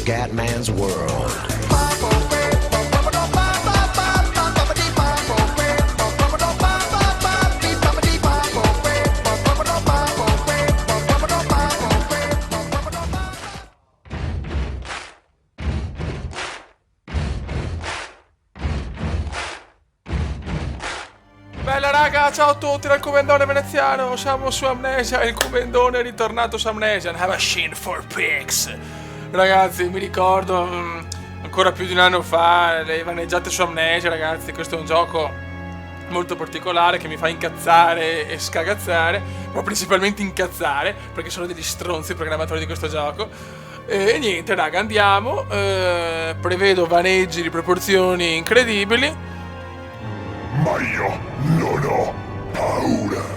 Scatman's World. Bella raga, ciao a tutti dal Cubendone veneziano, siamo su Amnesia e il Cubendone è ritornato su Amnesia, a machine for pigs. Ragazzi, mi ricordo ancora più di un anno fa le vaneggiate su Amnesia, ragazzi, questo è un gioco molto particolare che mi fa incazzare e scagazzare, ma principalmente incazzare, perché sono degli stronzi i programmatori di questo gioco. E niente raga, andiamo, prevedo vaneggi di proporzioni incredibili. Ma io non ho paura.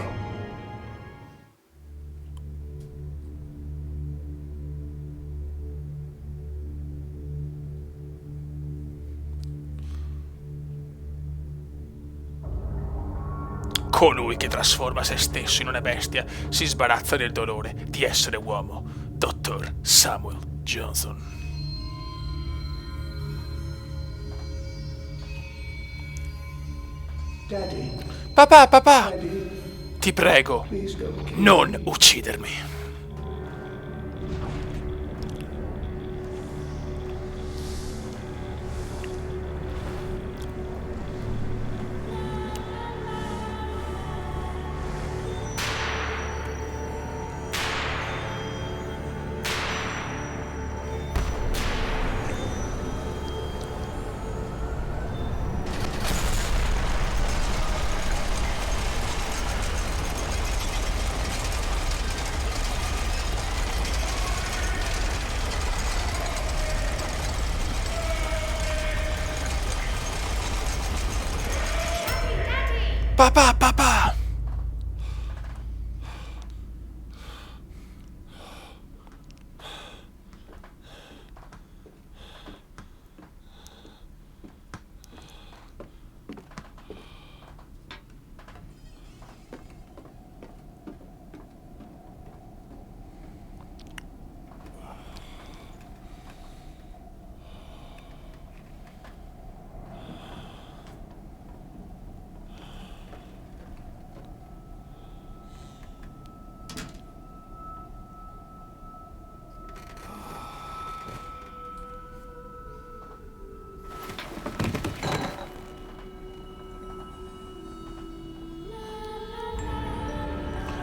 Colui che trasforma se stesso in una bestia si sbarazza del dolore di essere uomo. Dottor Samuel Johnson. Daddy, Papà, Daddy, ti prego, please don't kill me. non uccidermi. Papà.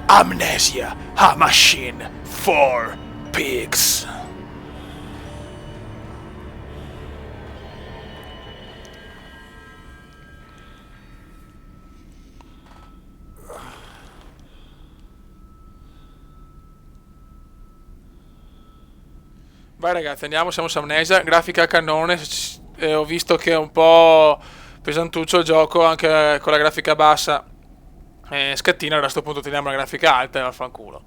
Amnesia, a machine for pigs. Vai ragazzi, andiamo, siamo su Amnesia, grafica a cannone, ho visto che è un po' pesantuccio il gioco, anche con la grafica bassa scattina, allora a sto punto teniamo la grafica alta e vaffanculo.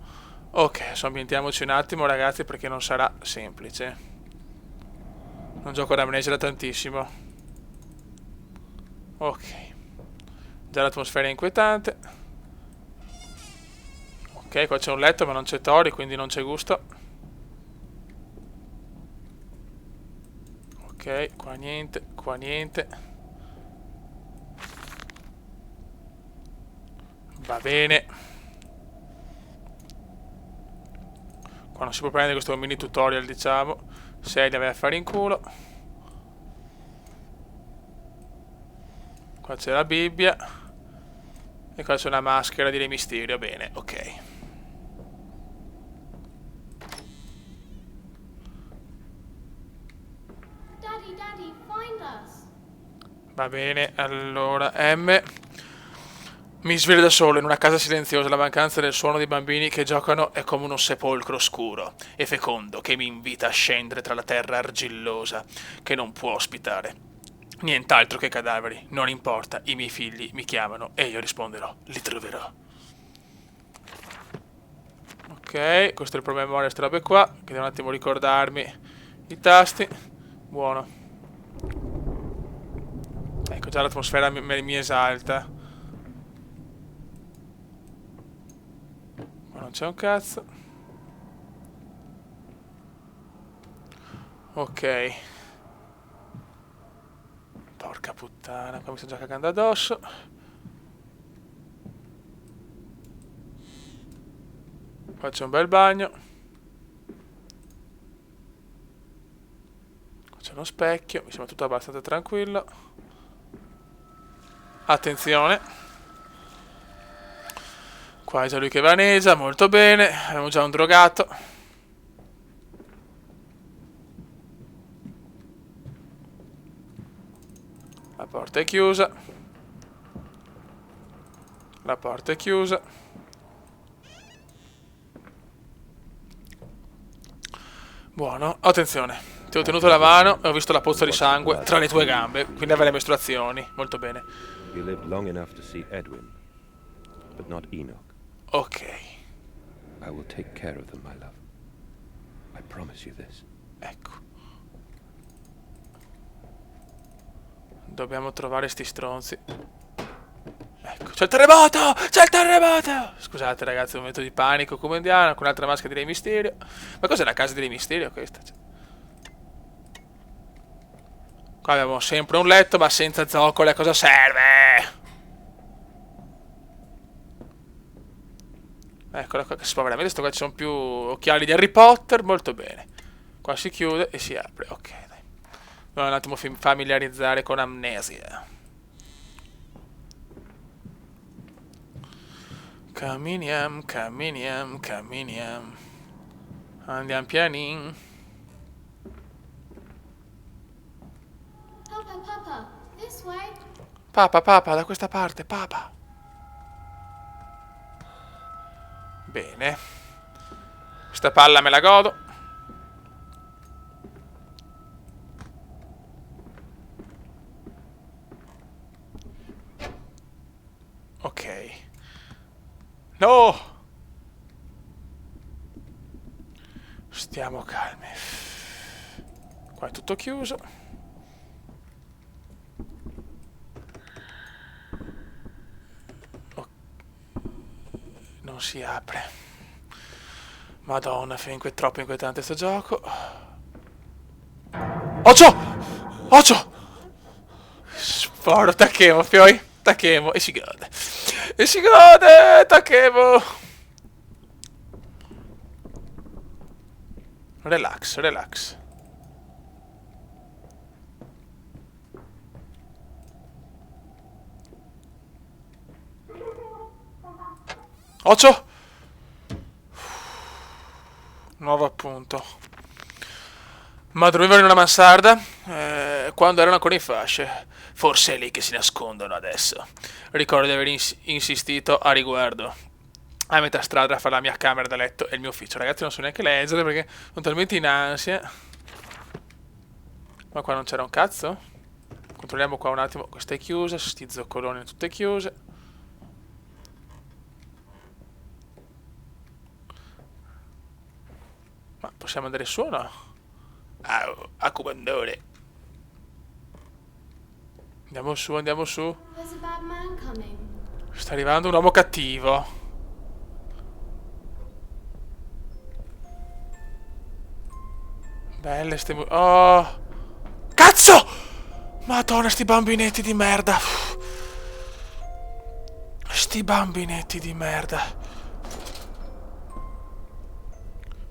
Ok, adesso ambientiamoci un attimo ragazzi perché non sarà semplice. Non gioco ad Amnesia da tantissimo. Ok, già l'atmosfera è inquietante. Ok, qua c'è un letto ma non c'è Tori, quindi non c'è gusto. Ok, qua niente. Va bene. Qua non si può prendere questo mini tutorial, diciamo. Se li aveva a fare in culo. Qua c'è la Bibbia. E qua c'è una maschera di Re Mysterio. Bene, ok. Daddy, find us. Va bene, allora M. Mi sveglio da solo in una casa silenziosa, la mancanza del suono dei bambini che giocano è come un sepolcro scuro e fecondo che mi invita a scendere tra la terra argillosa che non può ospitare nient'altro che cadaveri. Non importa, i miei figli mi chiamano e io risponderò, li troverò. Ok, questo è il promemoria, queste robe qua, che devo un attimo ricordarmi i tasti. Buono. Ecco, già l'atmosfera mi esalta. Qua non c'è un cazzo. Ok. Porca puttana, qua mi sto già cagando addosso. Faccio un bel bagno. Qua c'è uno specchio, mi sembra tutto abbastanza tranquillo. Attenzione. Qua è già lui che vaneggia, molto bene. Abbiamo già un drogato. La porta è chiusa. La porta è chiusa. Buono, attenzione. Ti ho tenuto la mano e ho visto la pozza di sangue tra le tue gambe, quindi avrai le mestruazioni. Molto bene. You lived long enough to see Edwin, but not Enoch. Ok, I will take care of them, my love. I promise you this. ecco. Dobbiamo trovare sti stronzi. Ecco, c'è il terremoto! C'è il terremoto! Scusate ragazzi, un momento di panico comandiano con un'altra maschera di Re Mysterio. Ma cos'è la casa di Re Mysterio questa? Qua abbiamo sempre un letto ma senza zoccole, a cosa serve? Eccola qua che si fa veramente, sto qua ci sono più occhiali di Harry Potter, molto bene. Qua si chiude e si apre, ok dai. Dobbiamo un attimo familiarizzare con Amnesia. Camminiamo, camminiamo, camminiamo. Andiamo pianin. Papa, Papa, this way. Papa, papa, da questa parte, papa. Bene. Questa palla me la godo. Ok. No! Stiamo calmi. Qua è tutto chiuso. Non si apre. Madonna, è troppo inquietante sto gioco. Occhio! Occhio! Sporo, Takemo, fioi. Takemo, e si gode. E si gode, Takemo. Relax, relax. Occhio! Nuovo appunto. Ma dormivano in una mansarda quando erano ancora in fasce. Forse è lì che si nascondono adesso. Ricordo di aver insistito a riguardo. A metà strada fra la mia camera da letto e il mio ufficio. Ragazzi, non so neanche leggere perché sono talmente in ansia. Ma qua non c'era un cazzo? Controlliamo qua un attimo. Questa è chiusa. Sti zoccoloni tutte chiuse. Ma possiamo andare su o no? A comandore. Andiamo su, andiamo su. There's a bad man coming. Sta arrivando un uomo cattivo. Belle ste oh! Cazzo! Madonna, sti bambinetti di merda. Sti bambinetti di merda.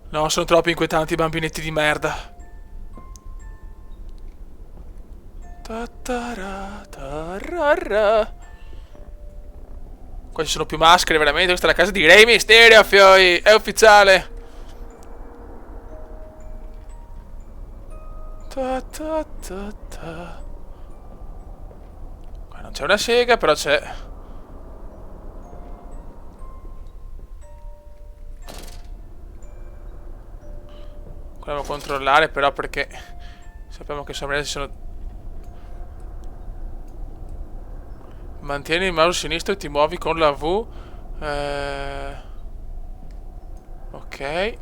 No, sono troppo inquietanti i bambinetti di merda. Qua ci sono più maschere, veramente. Questa è la casa di Re Mysterio, fioi. È ufficiale. Qua non c'è una sega, però c'è. Qua dobbiamo controllare, però, perché sappiamo che ci sono. Mantieni il mouse sinistro e ti muovi con la V. Ok.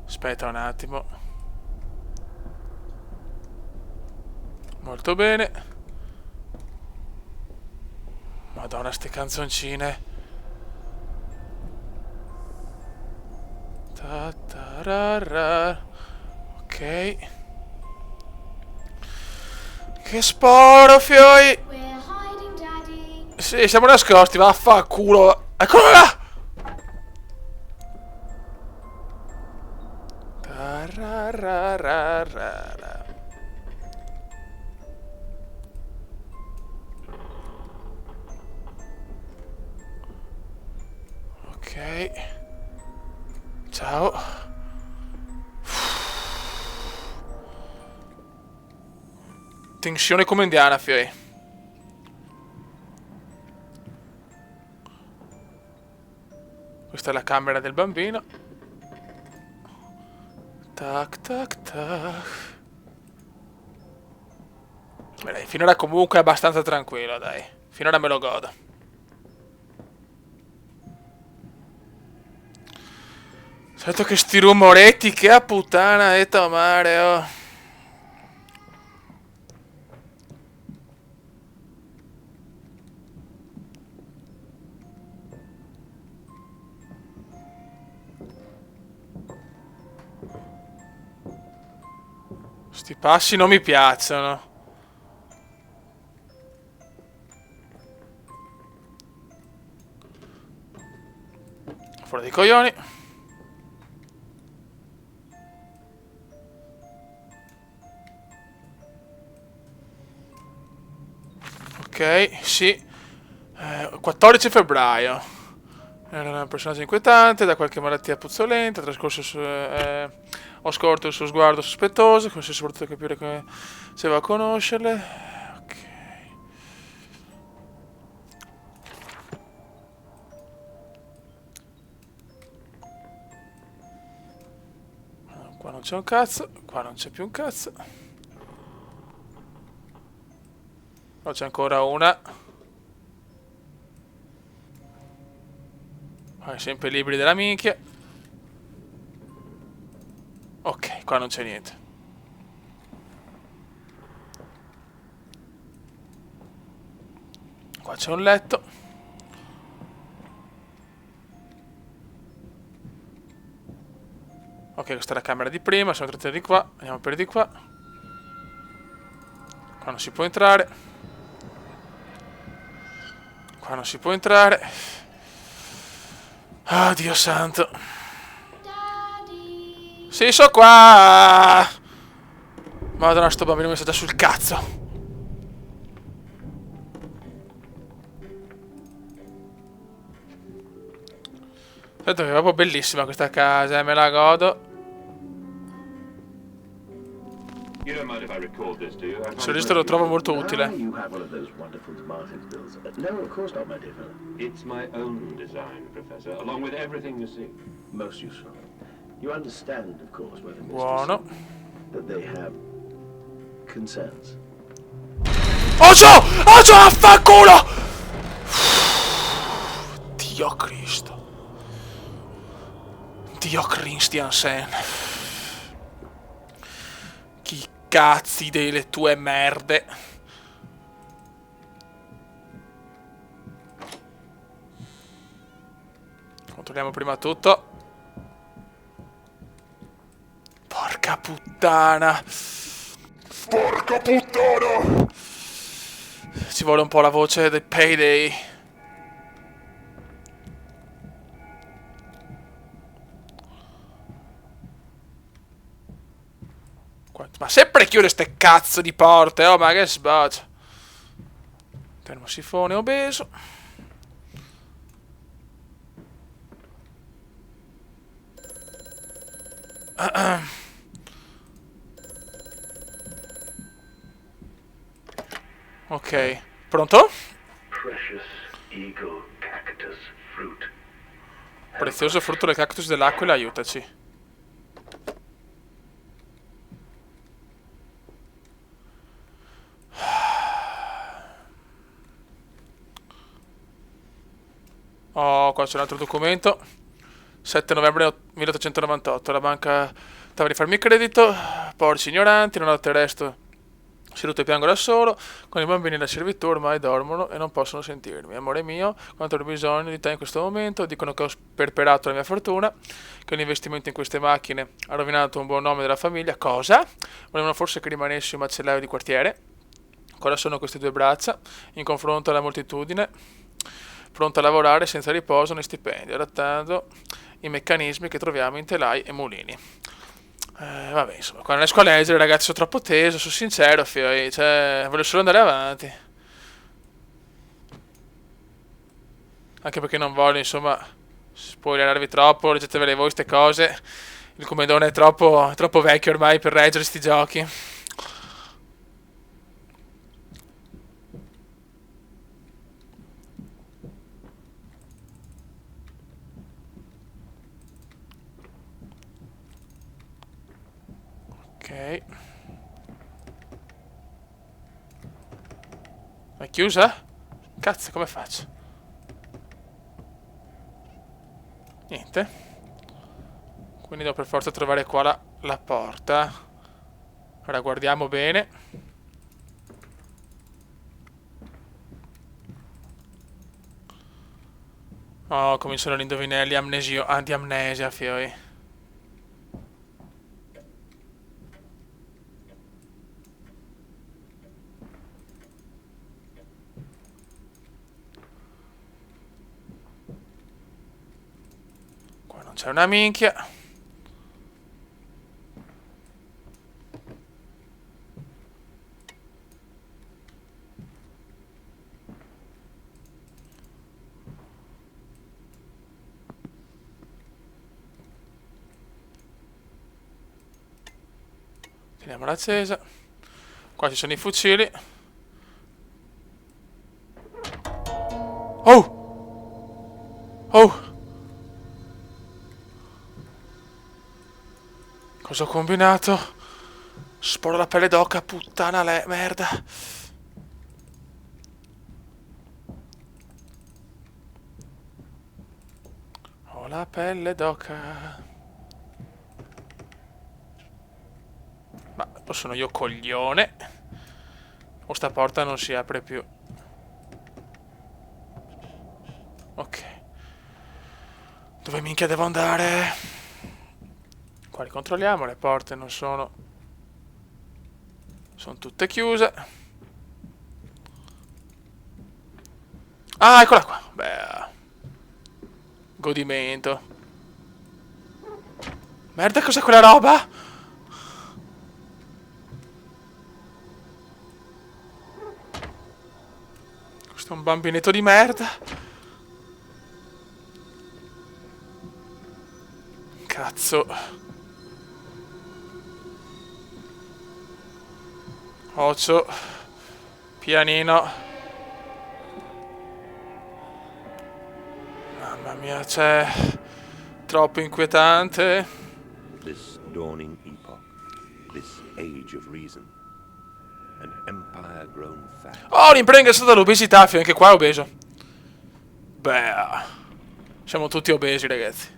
Aspetta un attimo. Molto bene. Madonna, ste canzoncine. Ta-ta-ra-ra. Ok. Che sporo, fioi! We're hiding, Daddy. Sì, siamo nascosti, vaffanculo. Eccolo là! Ta-ra-ra-ra-ra-ra. Ok. Ciao. Tensione come indiana, fioi. Questa è la camera del bambino. Tac tac tac. Beh, dai, finora comunque è abbastanza tranquillo, dai. Finora me lo godo. Certo che sti rumoretti, che a puttana e tomare, oh. Sti passi non mi piacciono. Fuori dei coglioni. Ok, sì. 14 febbraio. Era un personaggio inquietante, da qualche malattia puzzolente, trascorso ho scorto il suo sguardo sospettoso, così soprattutto capire come se va a conoscerle. Ok. Qua non c'è un cazzo, qua non c'è più un cazzo. Qua c'è ancora una. Sempre libri della minchia. Ok, qua non c'è niente. Qua c'è un letto. Ok, questa è la camera di prima. Sono entrati di qua. Andiamo per di qua. Qua non si può entrare. Qua non si può entrare. Ah, Dio santo. Daddy. Sì, so qua. Madonna, sto bambino mi sta già sul cazzo. Certo che è proprio bellissima questa casa, me la godo. You don't mind if I record this, do you? Questo registro lo trovo molto utile. You have one of those wonderful Martin bills. No, of course not, my dear fellow. It's my own design, Professor, along with everything you see. Most useful. You understand, of course, whether Buono. that they have concerns. Ocio! Ocio, affanculo! Dio Cristo. Dio Christiansen. Chi cazzi delle tue merde. Controlliamo prima tutto. Porca puttana. Porca puttana! Ci vuole un po' la voce del Payday. Ma sempre chiude ste cazzo di porte, oh, ma che sboccia. Termosifone obeso. Ok, pronto? Precious eagle cactus fruit. Prezioso frutto del cactus dell'Aquila, aiutaci. Oh, qua c'è un altro documento. 7 novembre 1898. La banca stava di farmi credito. Porci ignoranti, non otterresto Seduto e piango da solo, con i bambini e la servitù ormai dormono e non possono sentirmi. Amore mio, quanto ho bisogno di te in questo momento. Dicono che ho sperperato la mia fortuna, che l'investimento in queste macchine ha rovinato un buon nome della famiglia. Cosa? Volevano forse che rimanessi un macellaio di quartiere? Cosa sono queste due braccia in confronto alla moltitudine, pronta a lavorare senza riposo né stipendio, adattando i meccanismi che troviamo in telai e mulini. Vabbè, insomma, quando riesco a leggere, ragazzi, sono troppo teso, sono sincero, cioè, voglio solo andare avanti. Anche perché non voglio, insomma, spoilerarvi troppo, leggetevele voi ste cose. Il comedone è troppo vecchio ormai per reggere sti giochi. Ok. È chiusa? Cazzo, come faccio? Niente. Quindi devo per forza trovare qua la porta. Ora guardiamo bene. Oh, cominciano gli indovinelli di amnesia, fioi. C'è una minchia. Teniamola accesa. Qua ci sono i fucili. Oh! Oh! Cosa ho combinato? Sporo la pelle d'oca, puttana merda. Ho la pelle d'oca. Ma sono io coglione? O sta porta non si apre più? Ok. Dove minchia devo andare? Qua li controlliamo, le porte non sono tutte chiuse. Ah, eccola qua. Beh, godimento. Merda, cos'è quella roba? Questo è un bambinetto di merda. Cazzo. Occhio, pianino. Mamma mia, c'è troppo inquietante. This dawning epoch, this age of reason, an empire grown fat. Oh, l'impresa è stata l'obesità, anche qua è obeso. Beh, siamo tutti obesi, ragazzi.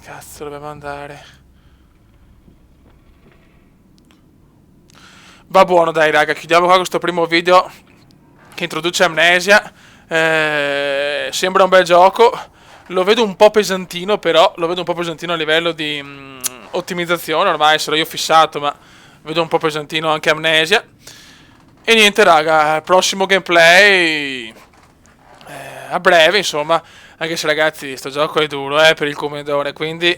Cazzo, dobbiamo andare. Va buono, dai, raga, chiudiamo qua questo primo video che introduce Amnesia. Sembra un bel gioco. Lo vedo un po' pesantino, però. Lo vedo un po' pesantino a livello di ottimizzazione. Ormai sarò io fissato, ma vedo un po' pesantino anche Amnesia. E niente, raga, prossimo gameplay a breve, insomma. Anche se, ragazzi, sto gioco è duro, per il comedone, quindi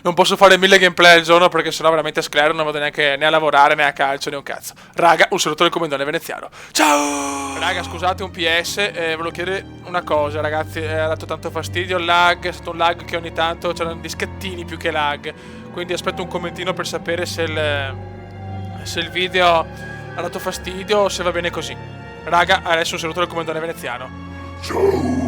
non posso fare 1000 gameplay al giorno perché sennò veramente a sclero non vado neanche né a lavorare né a calcio né un cazzo. Raga, un saluto del comedone veneziano. Ciao! Raga, scusate un PS, volevo chiedere una cosa, ragazzi, ha dato tanto fastidio il lag, è stato un lag che ogni tanto c'erano dischettini più che lag, quindi aspetto un commentino per sapere se il video ha dato fastidio o se va bene così. Raga, adesso un saluto del comedone veneziano. Ciao!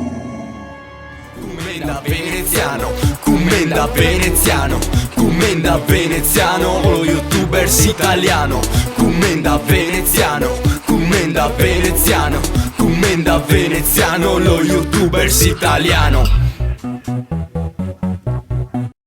Commenda veneziano, commenda veneziano, commenda veneziano, lo youtubers italiano, commenda veneziano, commenda veneziano, commenda Commenda veneziano, lo youtubers italiano.